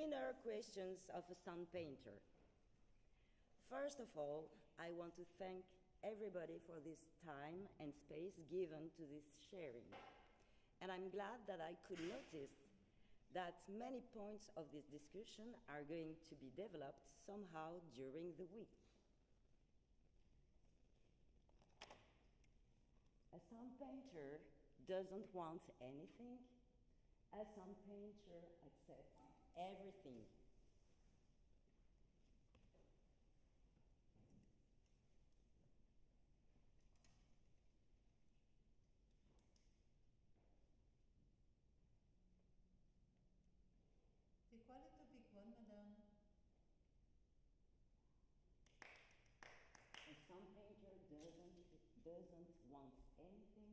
inner questions of a sound painter. First of all, I want to thank everybody for this time and space given to this sharing. And I'm glad that I could notice that many points of this discussion are going to be developed somehow during the week. A sound painter doesn't want anything. A sound painter accepts everything. C'est quoi le topic 1, madame? A sound painter doesn't want anything.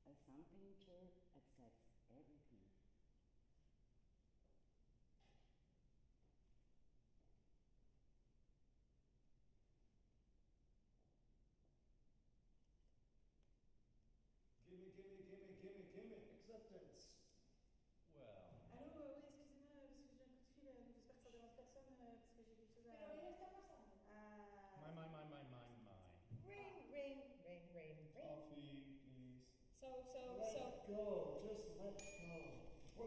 A sound painter accepts everything. Gimme, acceptance. Well. Allô, oui, excusez-moi, parce que j'ai un coup de fil, j'espère que ça dérange personne, parce que j'ai quelque chose à... Pero ya estamos hablando. Ring. Coffee, please. So. Let go, just let go.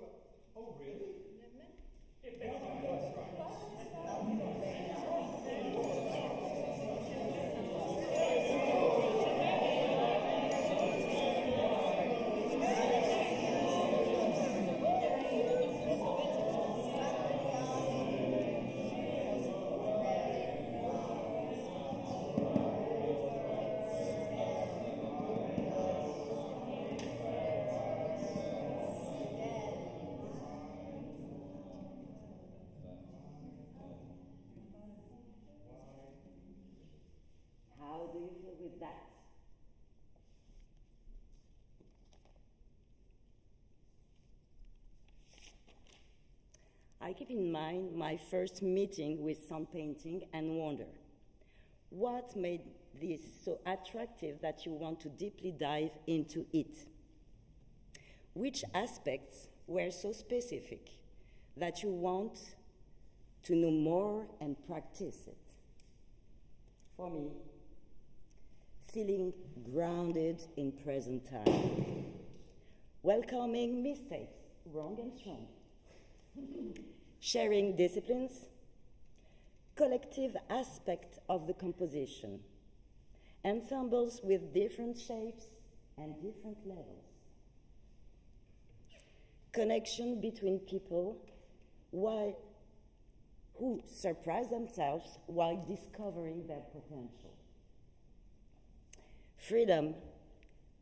Oh, really? How do you feel with that? I keep in mind my first meeting with sound painting and wonder, what made this so attractive that you want to deeply dive into it? Which aspects were so specific that you want to know more and practice it? For me, feeling grounded in present time, welcoming mistakes, wrong and strong, sharing disciplines, collective aspect of the composition, ensembles with different shapes and different levels, connection between people who surprise themselves while discovering their potential. Freedom,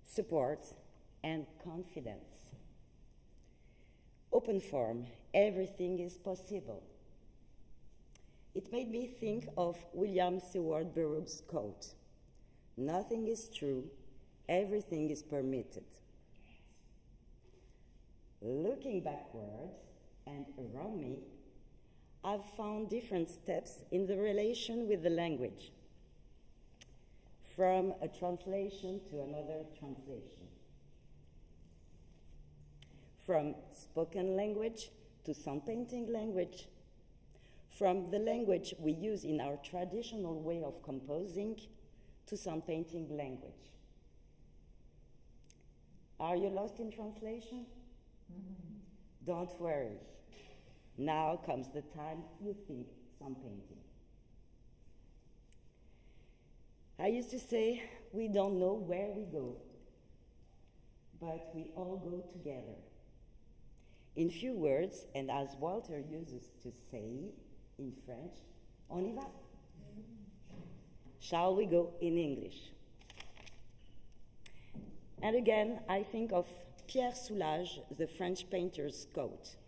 support, and confidence. Open form, everything is possible. It made me think of William Seward Burroughs' quote, "Nothing is true, everything is permitted." Looking backward and around me, I've found different steps in the relation with the language, from a translation to another translation, from spoken language to sound painting language, from the language we use in our traditional way of composing to sound painting language. Are you lost in translation? Mm-hmm. Don't worry. Now comes the time you think sound painting. I used to say, we don't know where we go, but we all go together. In few words, and as Walter uses to say in French, on y va. Shall we go in English? And again, I think of Pierre Soulages, the French painter's quote.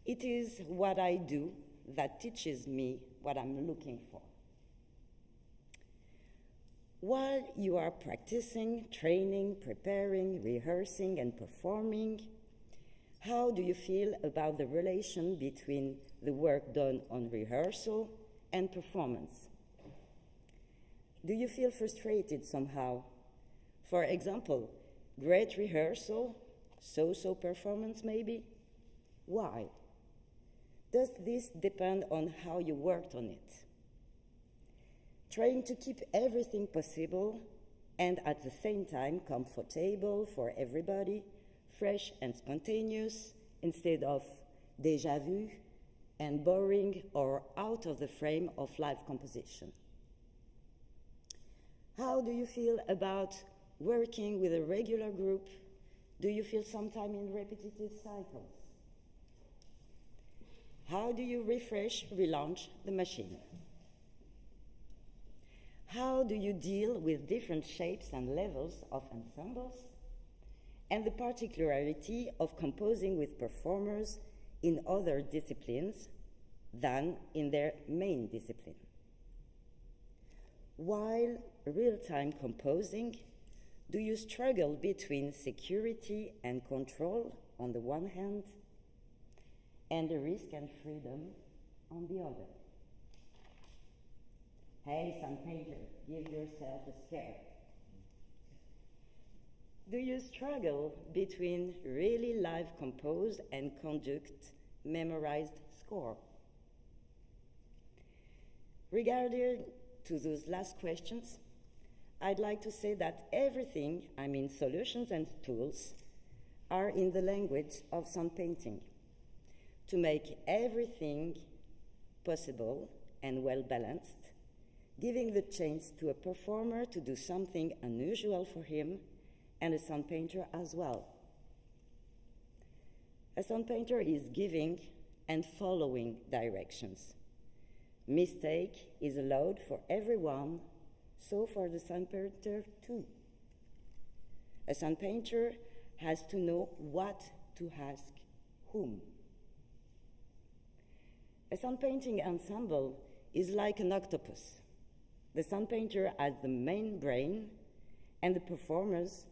It is what I do that teaches me what I'm looking for. While you are practicing, training, preparing, rehearsing, and performing, how do you feel about the relation between the work done on rehearsal and performance? Do you feel frustrated somehow? For example, great rehearsal, so-so performance maybe? Why? Does this depend on how you worked on it? Trying to keep everything possible and at the same time comfortable for everybody, fresh and spontaneous, instead of déjà vu and boring or out of the frame of live composition. How do you feel about working with a regular group? Do you feel sometime in repetitive cycles? How do you refresh, relaunch the machine? How do you deal with different shapes and levels of ensembles and the particularity of composing with performers in other disciplines than in their main discipline? While real-time composing, do you struggle between security and control on the one hand and the risk and freedom on the other? Hey, Soundpainter, give yourself a scare. Do you struggle between really live compose and conduct memorized score? Regarding to those last questions, I'd like to say that everything, I mean solutions and tools, are in the language of sound painting to make everything possible and well balanced, giving the chance to a performer to do something unusual for him and a sound painter as well. A sound painter is giving and following directions. Mistake is allowed for everyone, so for the sound painter too. A sound painter has to know what to ask whom. A sound painting ensemble is like an octopus. The sound painter has the main brain and the performers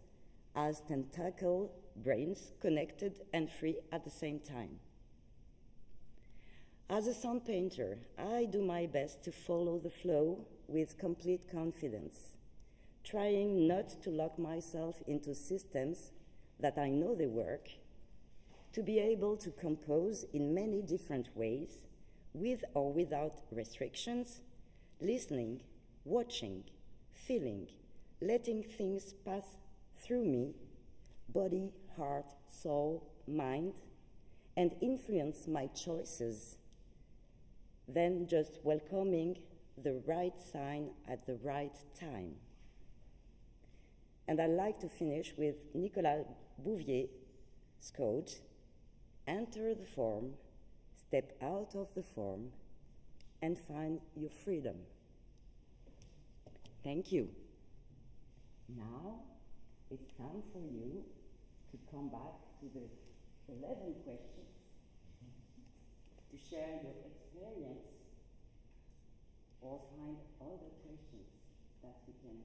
as tentacle brains connected and free at the same time. As a sound painter, I do my best to follow the flow with complete confidence, trying not to lock myself into systems that I know they work, to be able to compose in many different ways, with or without restrictions, listening, watching, feeling, letting things pass through me, body, heart, soul, mind, and influence my choices, then just welcoming the right sign at the right time. And I'd like to finish with Nicolas Bouvier's quote, "Enter the form, step out of the form, and find your freedom." Thank you. Now it's time for you to come back to the 11 questions, to share your experience or find other questions that we can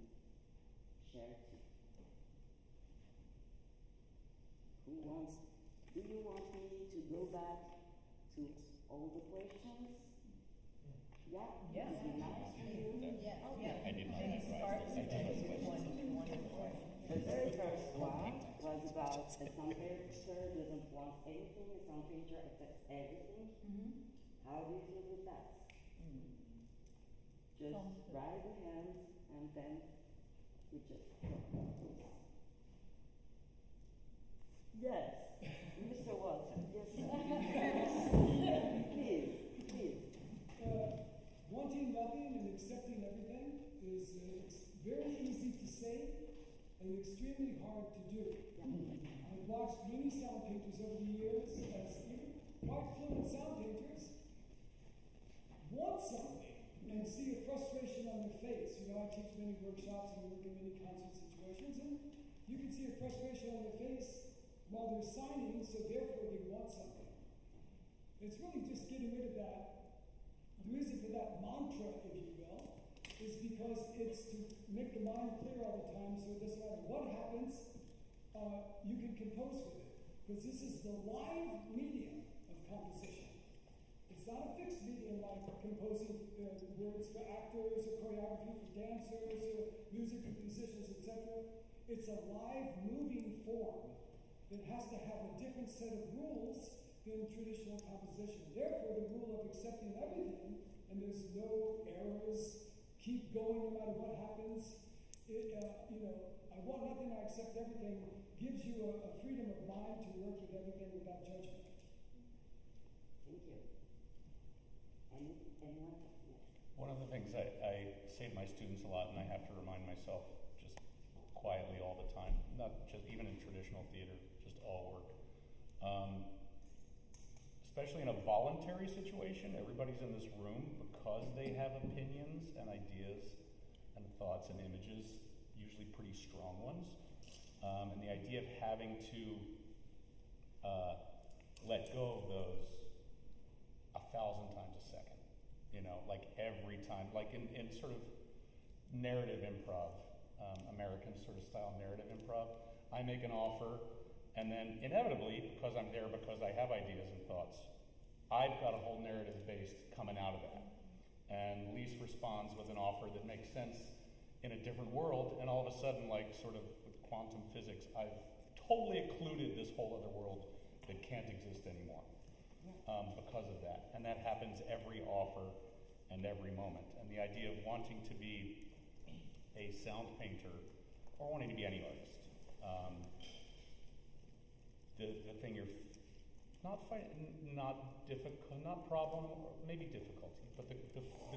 share too. Do you want me to go back to all the questions? Yeah? Yes. Is it nice for you? Yes. Okay. I did not start with one question. The very first one was about a sound painter doesn't want anything, a sound painter accepts everything. Mm-hmm. How do you feel with that? Just raise your hand and then you just yes, Mr. Walton, yes. Please. Wanting nothing and accepting everything is it's very easy to say and extremely hard to do. I've watched many sound painters over the years as even quite fluent sound painters want something and see a frustration on their face. You know, I teach many workshops and work in many concert situations, and you can see a frustration on their face while they're signing, so therefore they want something. It's really just getting rid of that. The reason for that mantra, if you will, is because it's to make the mind clear all the time, so it doesn't matter what happens, you can compose with it. Because this is the live medium of composition. It's not a fixed medium like composing words for actors or choreography for dancers or music for musicians, etc. It's a live moving form that has to have a different set of rules than traditional composition. Therefore, the rule of accepting everything, and there's no errors, keep going no matter what happens. I want nothing, I accept everything, gives you a freedom of mind to work with everything without judgment. Thank you. Anyone? Yes. One of the things I say to my students a lot, and I have to remind myself just quietly all the time, not just even in traditional theater, just all work. Especially in a voluntary situation, everybody's in this room because they have opinions and ideas and thoughts and images, usually pretty strong ones. And the idea of having to let go of those 1,000 times a second, like every time, like in sort of narrative improv, American sort of style narrative improv, I make an offer, and then inevitably, because I'm there because I have ideas and thoughts, I've got a whole narrative base coming out of that. And Lise responds with an offer that makes sense in a different world, and all of a sudden, like sort of with quantum physics, I've totally occluded this whole other world that can't exist anymore because of that. And that happens every offer and every moment. And the idea of wanting to be a sound painter, or wanting to be any artist, the thing you're not fighting, not difficult, not problem, or maybe difficulty, but the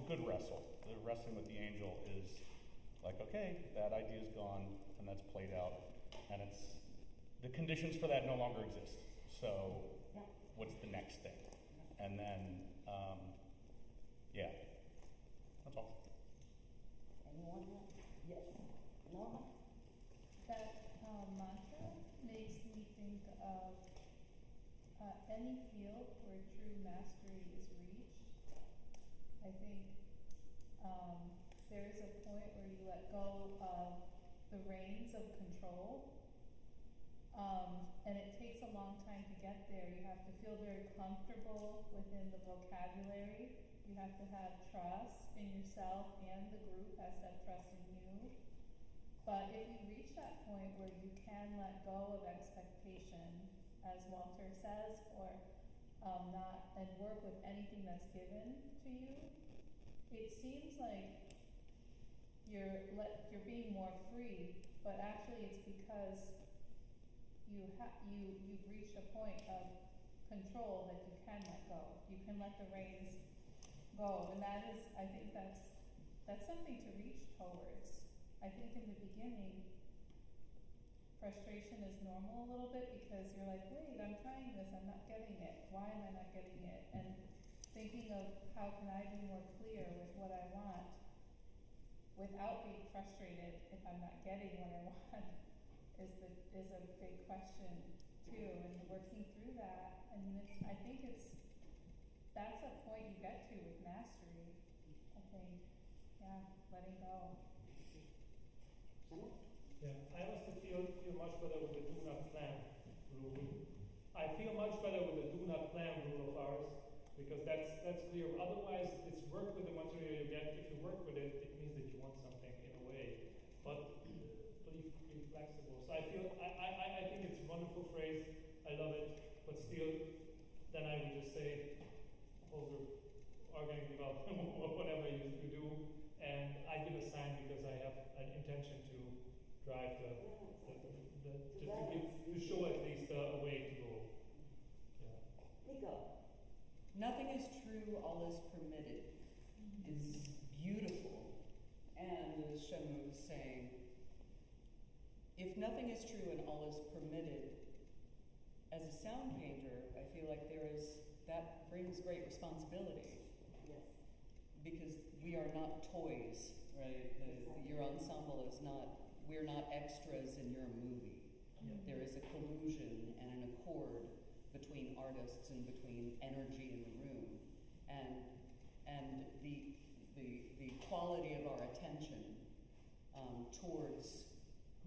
good wrestle, the wrestling with the angel is like, okay, that idea's gone, and that's played out, and the conditions for that no longer exist. So, what's the next thing? And then, that's all. Anyone else? Yes. Norma? That mantra makes me think of any field where true mastery is reached. I think there is a point where you let go of the reins of control, and it takes a long time to get there. You have to feel very comfortable within the vocabulary. You have to have trust in yourself, and the group has to have trust in you. But if you reach that point where you can let go of expectation, as Walter says, or not, and work with anything that's given to you, it seems like you're being more free, but actually it's because you've reached a point of control that you can let go. You can let the reins go, and that is, I think that's something to reach towards. I think in the beginning, frustration is normal a little bit because you're like, wait, I'm trying this, I'm not getting it. Why am I not getting it? And thinking of how can I be more clear with what I want without being frustrated if I'm not getting what I want is a big question too. And working through that, I mean, I think that's a point you get to with mastery. I think, letting go. Yeah, I also feel much better with the do not plan rule. I feel much better with the do not plan rule of ours, because that's clear. Otherwise, it's work with the material you get. If you work with it, it means that you want something in a way. But be flexible. So I think it's a wonderful phrase. I love it. But still, then I would just say, over arguing about whatever you do, and I give a sign because I have an intention to drive to show at least a way to go. Nico. Nothing is true, all is permitted. Is beautiful. And as Shemu was saying, if nothing is true and all is permitted, as a sound painter, I feel like that brings great responsibility. Yes. Because we are not toys, right? Your ensemble is not, we're not extras in your movie. There is a collusion and an accord between artists and between energy in the room. And the quality of our attention towards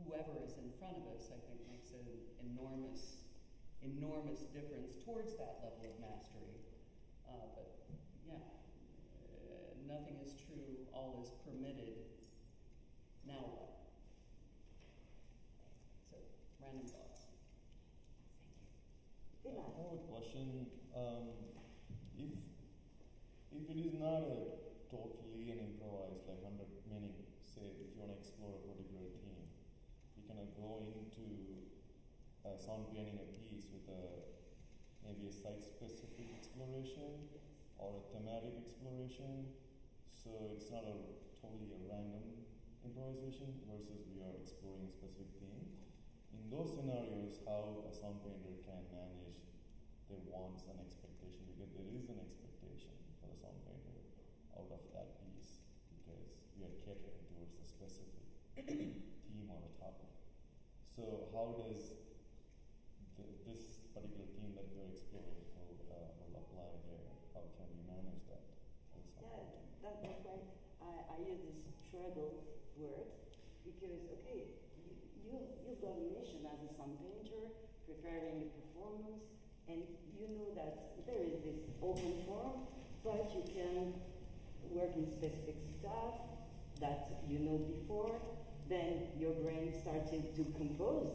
whoever is in front of us, I think, makes an enormous difference towards that level of mastery. Nothing is true, all is permitted. Now what? So, random thoughts. Thank you. Eva. I have a question. If it is not a totally an improvised, like 100 meaning, say if you want to explore a particular theme, you can go into sound painting a piece with maybe a site-specific exploration or a thematic exploration. So it's not totally a random improvisation versus we are exploring a specific theme. In those scenarios, how a sound painter can manage their wants and expectation, because there is an expectation for the sound painter out of that piece, because we are catering towards a specific theme or a topic. So how does this particular theme that we are exploring will apply there? How can we manage that? Yeah, that's right. I use this struggle word because, okay, you've got a mission as a sound painter, preparing a performance, and you know that there is this open form, but you can work in specific stuff that you know before. Then your brain started to compose,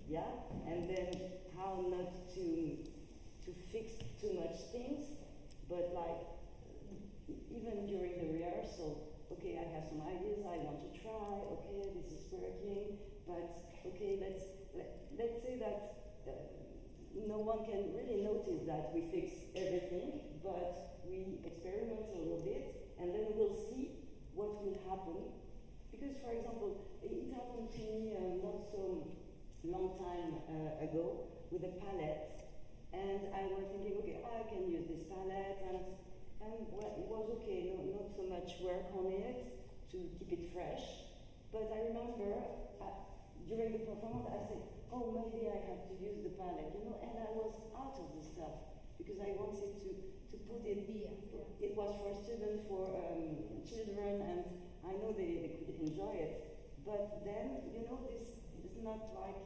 yeah, and then how not to fix too much things, but like even during the rehearsal, okay, I have some ideas I want to try. Okay, this is working, but okay, let's say that no one can really notice that we fix everything, but we experiment a little bit, and then we'll see what will happen. Because, for example, it happened to me not so long time ago with a palette, and I was thinking, okay, I can use this palette, and well, it was okay, not so much work on it to keep it fresh. But I remember during the performance, I said, oh, maybe I have to use the palette, and I was out of the stuff because I wanted to put it. It was for students, for children, and I know they could enjoy it. But then, this is not like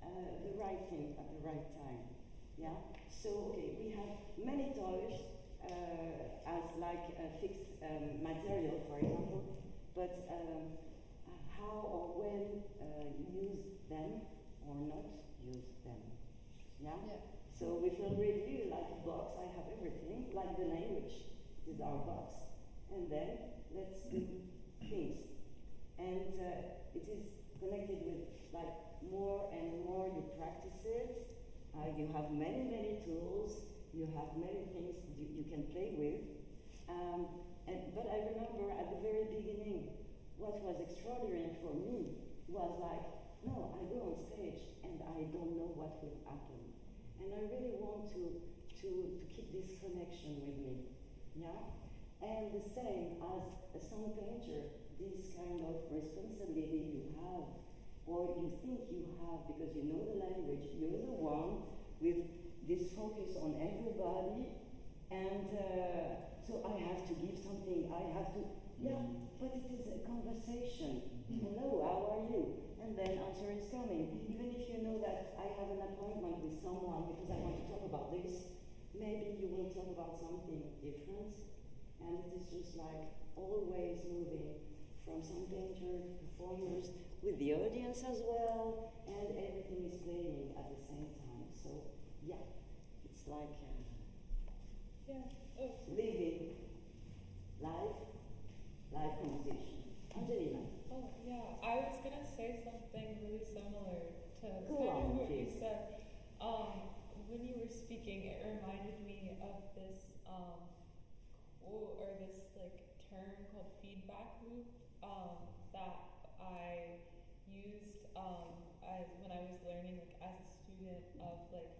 the right thing at the right time. Yeah. So okay, we have many toys as like a fixed material, for example, but how or when use them or not use them. Yeah? So we feel really like a box. I have everything, like the language is our box. And then let's do things. And it is connected with like more and more you practice it. You have many, many tools. You have many things you can play with. But I remember at the very beginning, what was extraordinary for me was like, no, I go on stage and I don't know what will happen. And I really want to keep this connection with me. Yeah? And the same as a sound painter, this kind of responsibility you have, or you think you have because you know the language, you're the one with this focus on everybody, and so I have to give something, I have to, but it is a conversation. Hello, how are you? And then answer is coming. Even if you know that I have an appointment with someone because I want to talk about this, maybe you will talk about something different, and it is just like always moving from sound painter to performers with the audience as well, and everything is playing at the same time. So yeah, it's like living live composition. Angelina. Oh yeah, I was gonna say something really similar to what you said. When you were speaking, it reminded me of this quote or this like term called feedback loop that I used when I was learning like as a student of like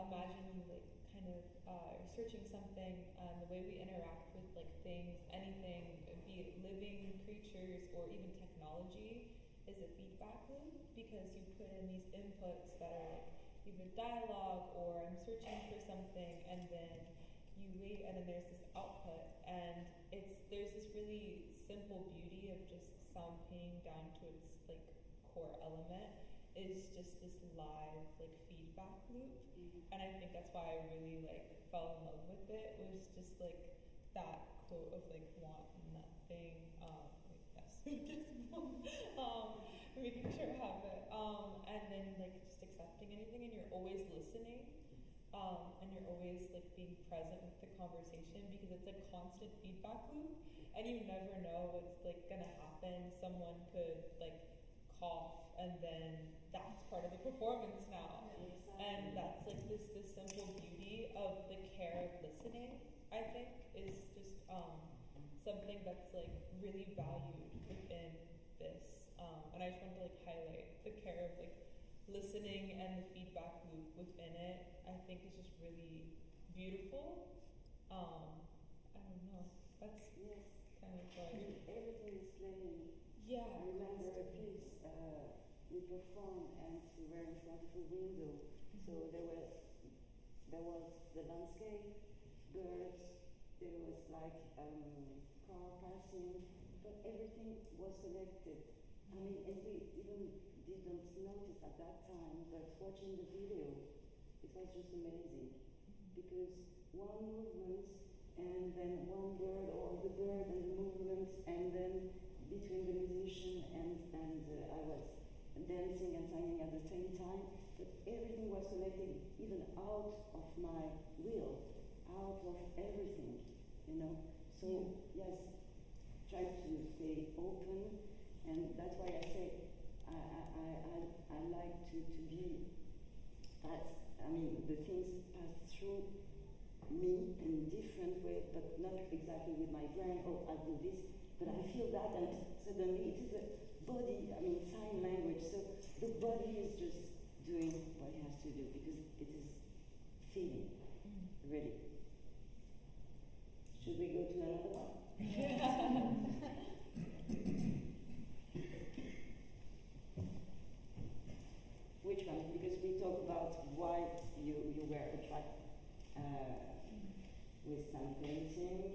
imagining like kind of researching something and the way we interact with like things, anything, be it living creatures or even technology, is a feedback loop because you put in these inputs that are like either dialogue or I'm searching for something, and then you wait, and then there's this output, and there's this really simple beauty of just sound painting down to its like core element is just this live like feedback loop. And I think that's why I really like fell in love with it. It was just like that quote of like want nothing, making sure I have it, and then like just accepting anything, and you're always listening. and you're always like being present with the conversation because it's a constant feedback loop, and you never know what's like gonna happen. Someone could like cough, and then that's part of the performance now. And that's like this simple beauty of the care of listening, I think, is just something that's like really valued within this. And I just want to like highlight the care of like listening and the feedback loop within it. I think is just really beautiful. I don't know. That's kind of like everything is playing. Yeah. I remember a piece we performed and we were in front of a window. So there was the landscape, birds, there was like car passing, but everything was selected. I mean, and we even didn't notice at that time, but watching the video, it was just amazing. Because one movement, and then one bird, or the bird and the movements, and then between the musician and I was dancing and singing at the same time, but everything was selected even out of my will, out of everything, you know. So yes, try to stay open, and that's why I say I like to be pass. I mean, the things pass through me in different way, but not exactly with my brain. Oh, I do this, but I feel that, and suddenly it is a body. I mean, sign language. So the body is just doing what it has to do because it is feeling ready. Should we go to another one? Which one? Because we talk about why you were attracted with some painting,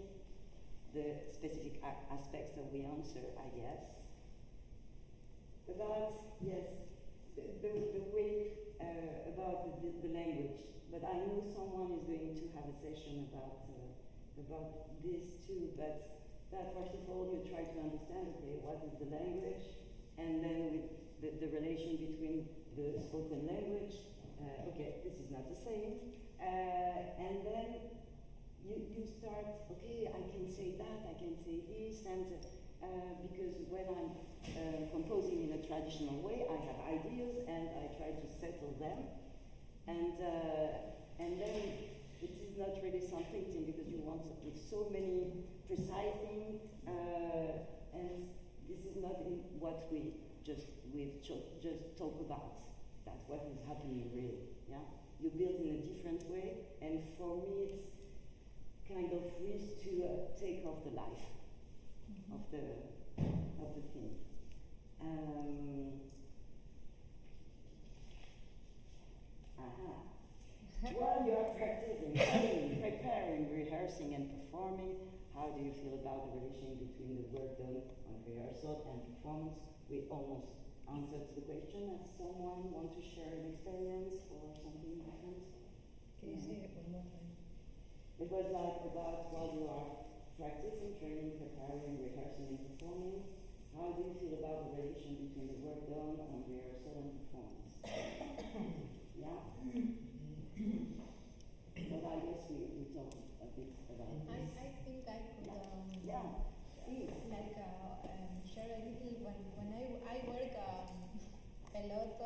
the specific aspects that we answer, I guess. About, yes, the way about the language. But I know someone is going to have a session about this too, but that first of all you try to understand, okay, what is the language, and then with the relation between the spoken language, okay, this is not the same, and then you start, okay, I can say that, I can say this, and because when I'm composing in a traditional way, I have ideas and I try to settle them, and then it is not really Soundpainting because you want so many precise things, and this is not in what we just talk about. That's what is happening really. Yeah, you build in a different way, and for me it's kind of risk to take off the life of the thing. While you are practicing, preparing, rehearsing, and performing, how do you feel about the relation between the work done on rehearsal and performance? We almost answered the question. Does someone want to share an experience or something different? Can you say it one more time? It was like about while you are practicing, training, preparing, rehearsing, and performing, how do you feel about the relation between the work done on rehearsal and performance? Yeah? But I guess we talked a bit about this. I think I could Please. share a little when I work a lot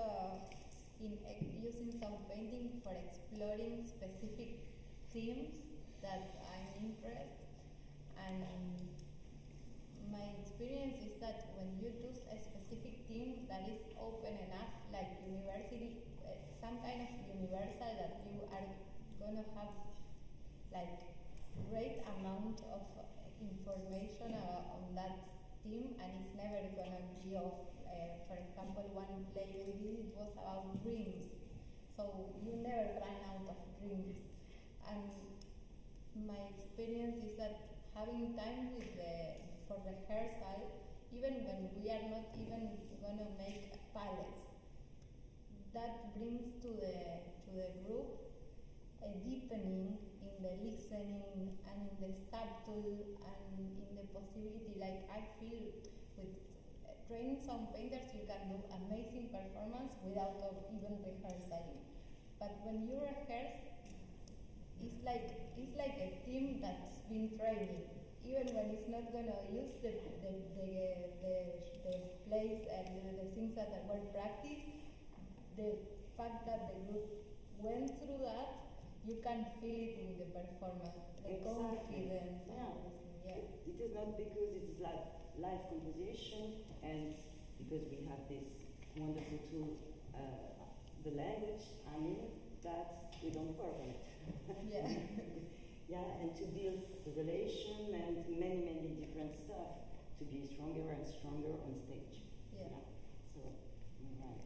in using Soundpainting for exploring specific themes that I'm interested, and my experience is that when you choose a specific theme that is open enough, like university, some kind of universal that you are gonna have like great amount of information on that theme, and it's never gonna be off. For example, one play we did, it was about dreams, so you never run out of dreams. And my experience is that having time for rehearsal, even when we are not even gonna make palettes, that brings to the group a deepening in the listening and in the subtle and in the possibility. Like I feel with training some painters, you can do amazing performance without even rehearsing. But when you rehearse, it's like a team that's been training, even when it's not gonna use the plays and the things that were practiced. The fact that the group went through that, you can feel it in the performance, the confidence. Yeah. And everything. Yeah. It is not because it is like live composition and because we have this wonderful tool, the language, I mean, that we don't work on it. Yeah. Yeah, and to build the relation and many, many different stuff to be stronger and stronger on stage. Yeah. So, you're right.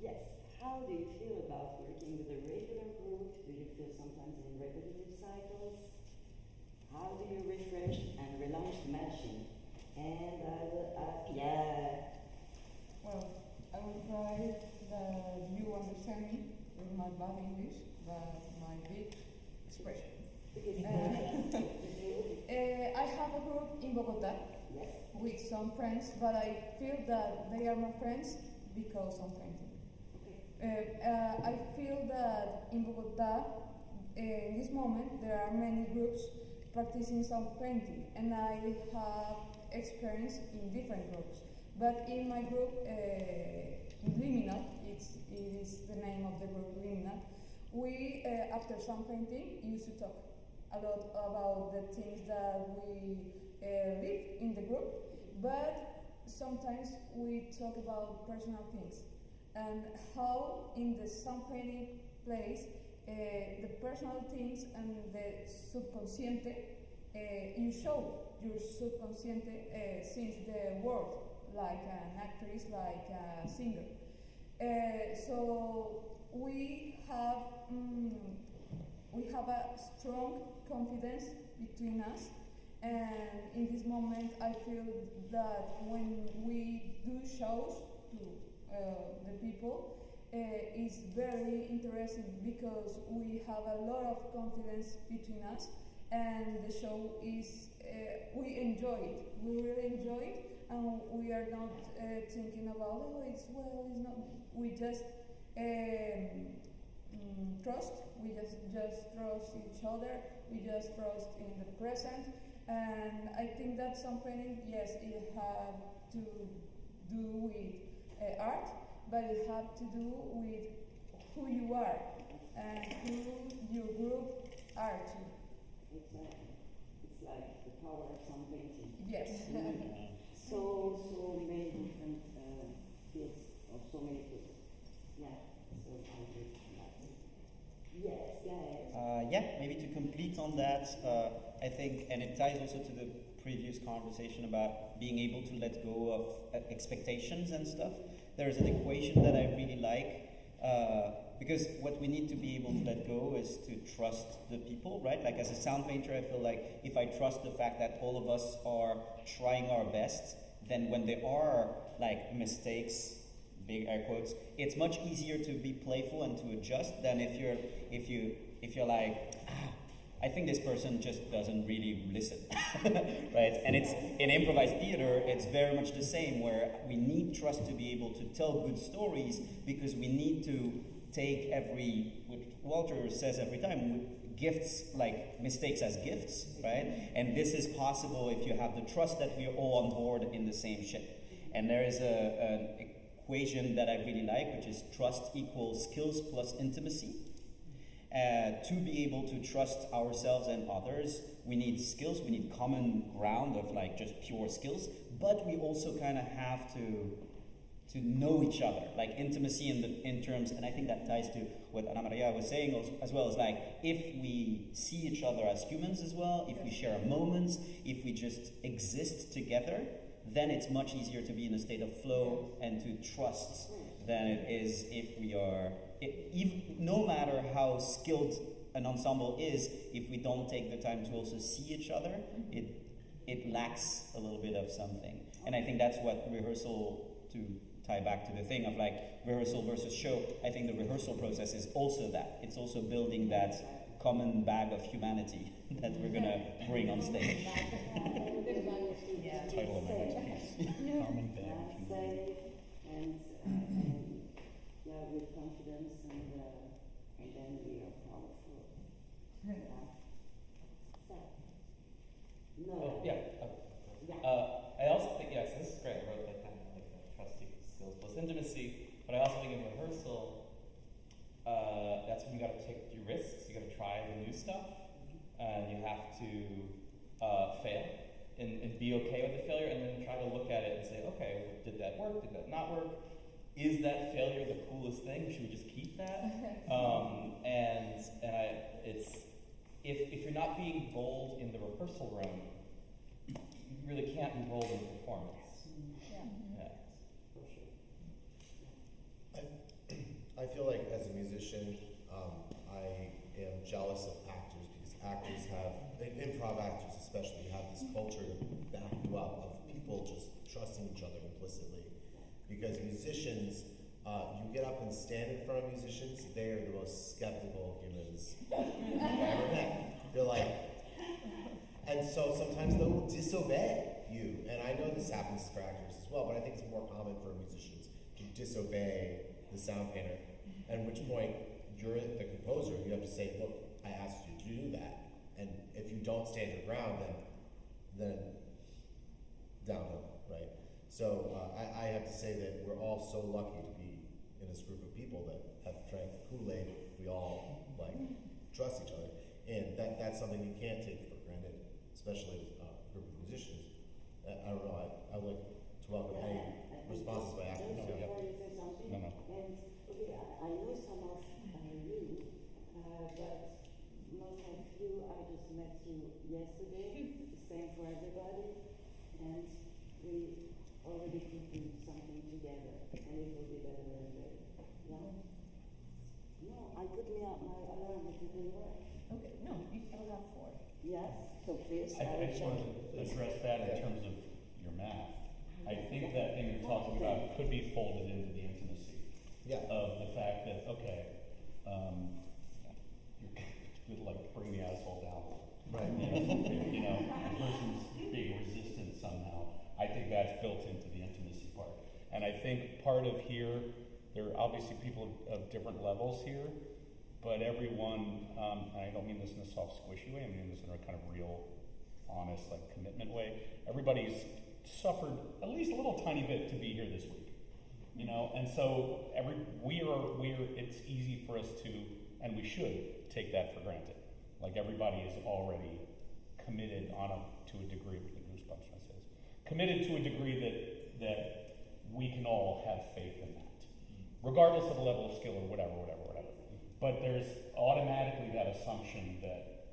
Yes. How do you feel about working with a regular group? Do you feel sometimes in repetitive cycles? How do you refresh and relaunch the machine? And I will ask, yeah. Well, I will try that you understand me with my bad English, but my big expression. I have a group in Bogota with some friends, but I feel that they are my friends because I'm painting. I feel that in Bogota, in this moment, there are many groups practicing some painting, and I have experience in different groups. But in my group, Liminal, it is the name of the group, Liminal, we, after some painting, used to talk a lot about the things that we live in the group, but sometimes we talk about personal things and how in the Soundpainting place, the personal things and the subconsciente, you show your subconsciente since the world, like an actress, like a singer. So we have a strong confidence between us, and in this moment I feel that when we do shows to the people, it's very interesting because we have a lot of confidence between us, and the show is, we enjoy it, we really enjoy it, and we are not thinking about, oh, it's not, we just trust, we just trust each other, we just trust in the present, and I think that some painting, yes, it had to do with art, but it had to do with who you are and who your group are too. Exactly. It's like the power of some painting. Yes. So many different fields, or so many fields. Yeah. So I agree. Yes, guys. Yeah, maybe to complete on that, I think, and it ties also to the previous conversation about being able to let go of expectations and stuff. There is an equation that I really like, because what we need to be able to let go is to trust the people, right? Like as a sound painter, I feel like if I trust the fact that all of us are trying our best, then when there are like mistakes, big air quotes, it's much easier to be playful and to adjust than if you're like, I think this person just doesn't really listen, right? And it's in improvised theater, it's very much the same, where we need trust to be able to tell good stories, because we need to take what Walter says every time, gifts, like mistakes as gifts, right? And this is possible if you have the trust that we are all on board in the same ship. And there is an equation that I really like, which is trust equals skills plus intimacy. To be able to trust ourselves and others, we need skills, we need common ground of like just pure skills, but we also kind of have to know each other, like intimacy in terms, and I think that ties to what Ana Maria was saying as well, as like if we see each other as humans as well, if we share moments, if we just exist together, then it's much easier to be in a state of flow and to trust than it is if we are, no matter how skilled an ensemble is, if we don't take the time to also see each other, it lacks a little bit of something. And I think that's what rehearsal, to tie back to the thing of like rehearsal versus show, I think the rehearsal process is also that. It's also building that common bag of humanity that we're going to bring on stage. Title of my next piece. Common bag of humanity. And be okay with the failure, and then try to look at it and say, okay, did that work? Did that not work? Is that failure the coolest thing? Should we just keep that? If you're not being bold in the rehearsal room, you really can't be bold in performance. Yeah. For sure. I feel like as a musician, I am jealous of actors because actors improv actors especially, have this culture to back you up of people just trusting each other implicitly. Because musicians, you get up and stand in front of musicians, they are the most skeptical humans I've ever met. They're like, and so sometimes they'll disobey you. And I know this happens for actors as well, but I think it's more common for musicians to disobey the sound painter. At which point, you're the composer, you have to say, look, I asked you to do that. And if you don't stand your ground, then downhill, right? So I have to say that we're all so lucky to be in this group of people that have drank the Kool-Aid. We all trust each other, and that's something you can't take for granted, especially with a group of musicians. I don't know. I would like to welcome any responses by actors. No. And okay, I know some of you, but most of you, I just met you yesterday. The same for everybody, and we already could do something together, and it will be better and better. Yeah? No, I put my alarm, it didn't work. Okay, no, you still have 4. Yes, so please. I just wanted to address that in terms of your math. I think that thing you're talking about could be folded into the intimacy of the fact that, okay, you're like bring the asshole down. Right. The person's being resistant somehow. I think that's built into the intimacy part. And I think part of here, there are obviously people of different levels here, but everyone, and I don't mean this in a soft, squishy way, I mean this in a kind of real, honest, commitment way. Everybody's suffered at least a little tiny bit to be here this week, and so it's easy for us to, and we should take that for granted. Like everybody is already committed to a degree, with the goosebumps when I say this, committed to a degree that we can all have faith in that, regardless of the level of skill or whatever. But there's automatically that assumption that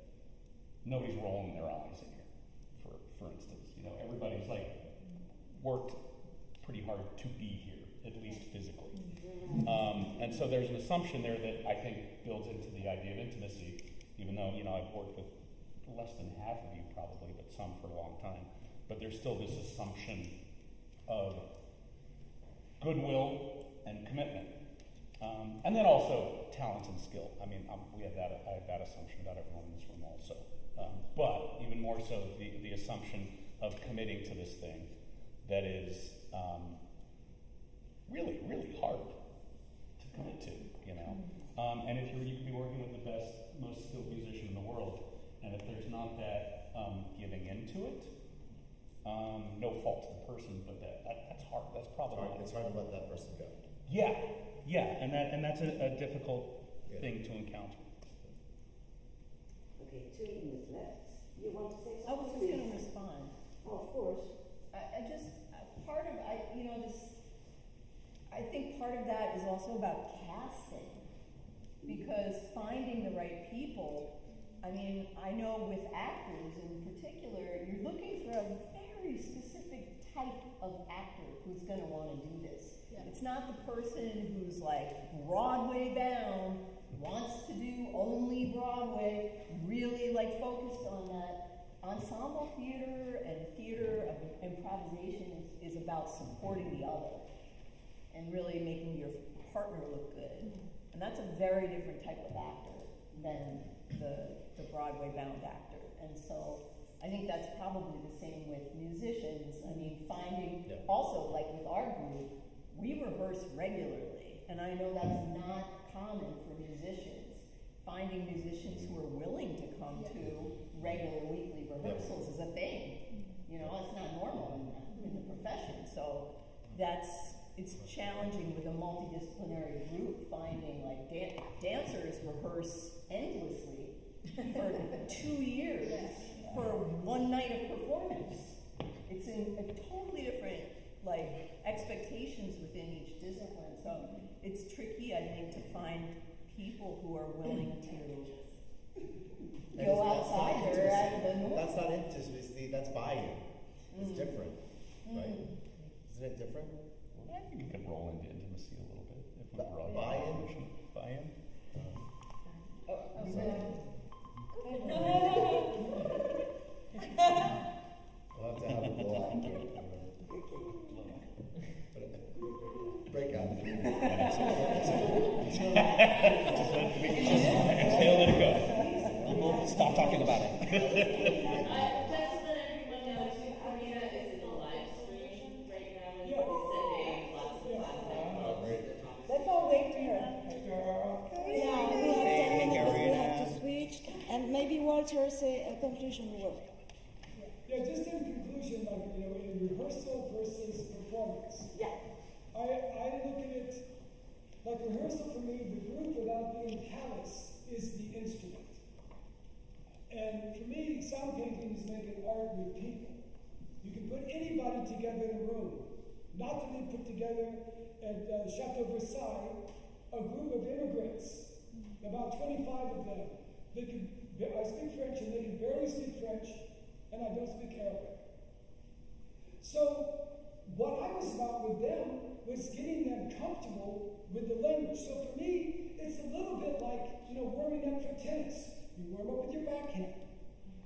nobody's rolling their eyes in here, for instance. Everybody's worked pretty hard to be here, at least physically. And so there's an assumption there that I think builds into the idea of intimacy, even though, I've worked with less than half of you probably, but some for a long time. But there's still this assumption of goodwill and commitment. And then also talent and skill. I mean, I have that assumption about everyone in this room also. But even more so, the assumption of committing to this thing that is really, really hard to commit to, and if you could be working with the best, most skilled musician in the world, and if there's not that giving into it, no fault to the person, but that's hard. That's problematic. It's hard to let that person go. Yeah, and that's a difficult thing to encounter. Okay, 2 minutes left. You want to say something? I was just going to respond. Oh, of course. I think part of that is also about casting, because finding the right people, I mean, I know with actors in particular, you're looking for a very specific type of actor who's going to want to do this. Yeah. It's not the person who's Broadway bound, wants to do only Broadway, really focused on that. Ensemble theater and theater of improvisation is about supporting the other and really making your partner look good. And that's a very different type of actor than the Broadway bound actor. And so I think that's probably the same with musicians. I mean, finding, also with our group, we rehearse regularly. And I know that's not common for musicians. Finding musicians who are willing to come to regular weekly rehearsals is a thing. It's not normal in the profession. So it's challenging with a multidisciplinary group, finding dancers rehearse endlessly for 2 years for one night of performance. It's in a totally different, like, expectations within each discipline. So it's tricky, I think, to find people who are willing to go outside or at the norm. That's not intimacy, that's buy-in. It's different, right? Isn't it different? I think you could roll into intimacy a little bit if we brought buy-in. Buy-in. We'll have to have a blow out. Break out. Exhale, let it go. People stop talking about it. Just so that everyone knows, Karina is in a live stream right now, and we're sending lots of classes. Let's all wait for her. Yeah, we have 10 minutes, but we have to switch. And maybe Walter say a conclusion word. Yeah, just in conclusion, like, in rehearsal versus performance. Yeah. I look at it like rehearsal for me, the group without being callous is the instrument. And for me, sound painting is making art with people. You can put anybody together in a room. Not that they put together at Chateau Versailles a group of immigrants, about 25 of them. I speak French and they can barely speak French, and I don't speak Arabic. So what I was about with them was getting them comfortable with the language. So for me, it's a little bit like, warming up for tennis. You warm up with your backhand.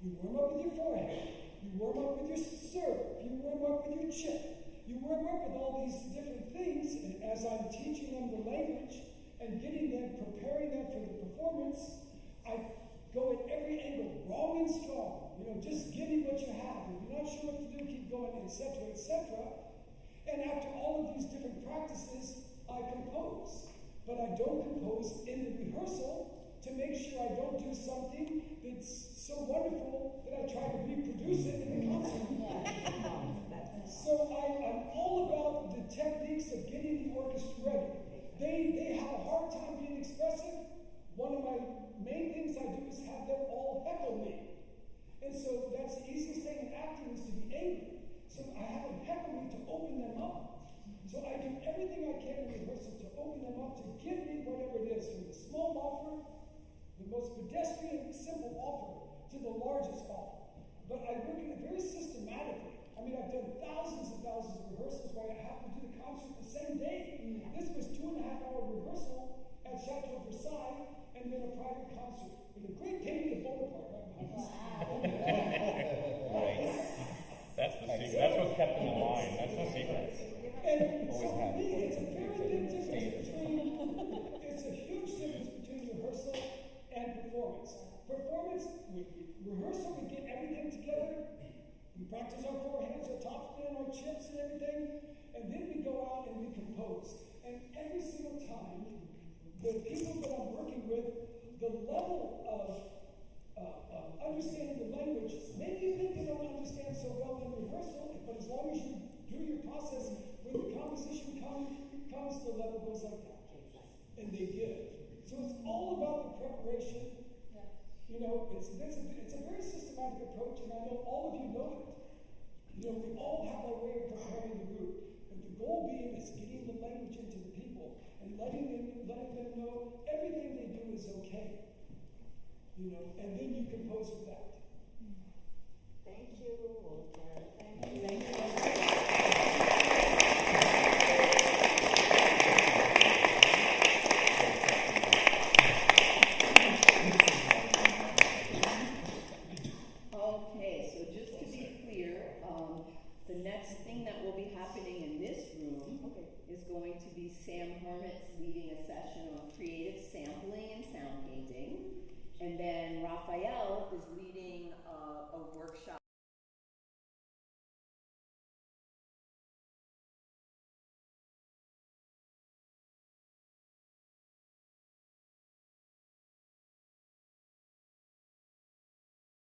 You warm up with your forehand. You warm up with your serve. You warm up with your chip. You warm up with all these different things, and as I'm teaching them the language and getting them, preparing them for the performance, I go at every angle, wrong and strong. Just give me what you have. If you're not sure what to do, keep going, etc., etc. And after all of these different practices, I compose. But I don't compose in the rehearsal to make sure I don't do something that's so wonderful that I try to reproduce it in the concert. So I'm all about the techniques of getting the orchestra ready. They have a hard time being expressive. One of my main things I do is have them all heckle me. And so that's the easiest thing in acting is to be angry. So I have them heckle me to open them up. So I do everything I can in rehearsal to open them up, to give me whatever it is, from the small offer, the most pedestrian, simple offer, to the largest offer. But I work at it very systematically. I mean, I've done thousands and thousands of rehearsals where I have to do the concert the same day. This was 2.5-hour rehearsal at Chateau Versailles, and then a private concert with a great painting of Bonaparte right behind us. Right. That's the secret. That's what kept them in line. That's the secret. And so for me, it's a very big difference it's a huge difference between rehearsal and performance. Performance, rehearsal, we get everything together. We practice our forehands, our top spin, our chips and everything. And then we go out and we compose. And every single time, the people that I'm working with, the level of understanding the language, maybe you think they don't understand so well in rehearsal, but as long as you do your process, when the composition comes, the level goes like that. And they give. So it's all about the preparation. It's a very systematic approach, and I know all of you know it. We all have our way of preparing the group. But the goal being is getting the language into the people and letting them know everything they do is okay. And then you compose with that. Thank you, Walter. Thank you. Thank you. Okay, so just to be clear, the next thing that will be happening in this room is going to be Sam Hermit's leading a session on creative sampling and sound painting. And then Raphael is leading